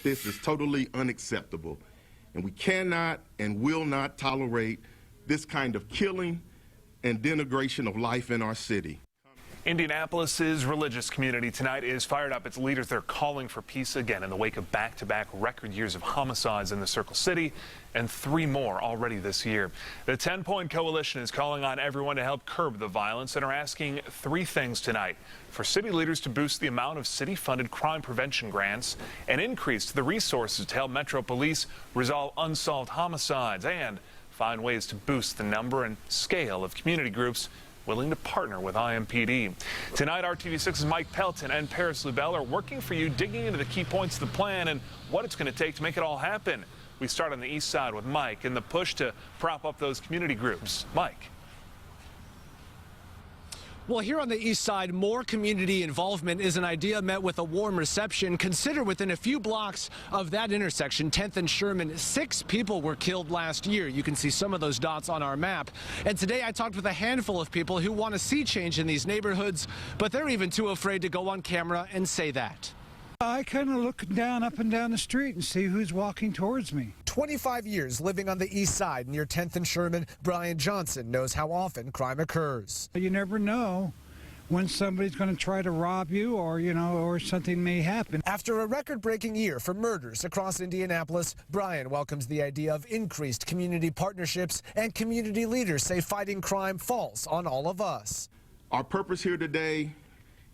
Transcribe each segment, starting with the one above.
This is totally unacceptable, and we cannot and will not tolerate this kind of killing and denigration of life in our city. Indianapolis's religious community tonight is fired up. Its leaders, they're calling for peace again in the wake of back-to-back record years of homicides in the Circle City and 3 more already this year. The 10-point coalition is calling on everyone to help curb the violence and are asking 3 things tonight: for city leaders to boost the amount of city-funded crime prevention grants, and increase the resources to help Metro Police resolve unsolved homicides, and find ways to boost the number and scale of community groups willing to partner with IMPD. Tonight, RTV6's Mike Pelton and Paris Lubell are working for you, digging into the key points of the plan and what it's going to take to make it all happen. We start on the east side with Mike and the push to prop up those community groups. Mike. Well, here on the east side, more community involvement is an idea met with a warm reception. Consider within a few blocks of that intersection, 10th and Sherman, 6 people were killed last year. You can see some of those dots on our map. And today I talked with a handful of people who want to see change in these neighborhoods, but they're even too afraid to go on camera and say that. I kind of look down, up and down the street and see who's walking towards me. 25 years living on the east side near 10th and Sherman, Brian Johnson knows how often crime occurs. You never know when somebody's going to try to rob you, or, or something may happen. After a record-breaking year for murders across Indianapolis, Brian welcomes the idea of increased community partnerships, and community leaders say fighting crime falls on all of us. Our purpose here today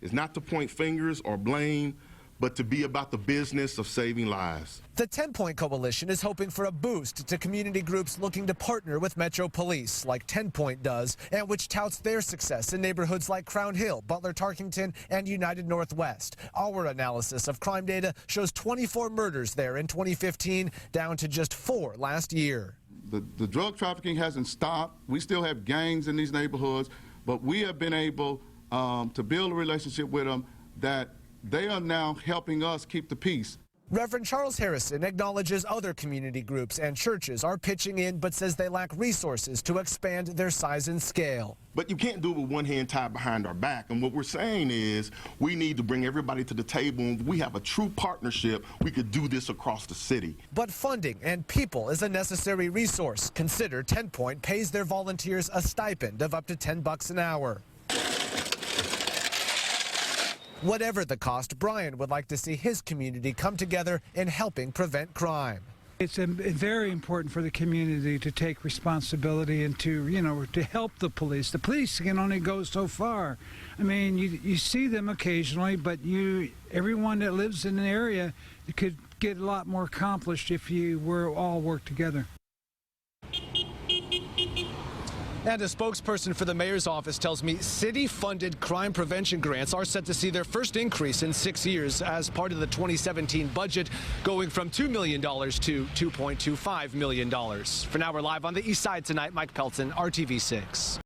is not to point fingers or blame, but to be about the business of saving lives. The 10-point coalition is hoping for a boost to community groups looking to partner with Metro Police, like 10-point does, and which touts their success in neighborhoods like Crown Hill, Butler Tarkington, and United Northwest. Our analysis of crime data shows 24 murders there in 2015, down to just 4 last year. The drug trafficking hasn't stopped. We still have gangs in these neighborhoods, but we have been able to build a relationship with them that they are now helping us keep the peace. Reverend Charles Harrison acknowledges other community groups and churches are pitching in, but says they lack resources to expand their size and scale. But you can't do it with one hand tied behind our back. And what we're saying is we need to bring everybody to the table. And if we have a true partnership, we could do this across the city. But funding and people is a necessary resource. Consider 10-point pays their volunteers a stipend of up to $10 an hour. Whatever the cost, Brian would like to see his community come together in helping prevent crime. It's very important for the community to take responsibility and to, to help the police. The police can only go so far. I mean, you see them occasionally, but everyone that lives in an area could get a lot more accomplished if you were all work together. And a spokesperson for the mayor's office tells me city-funded crime prevention grants are set to see their first increase in 6 years as part of the 2017 budget, going from $2 million to $2.25 million. For now, we're live on the east side tonight. Mike Pelton, RTV6.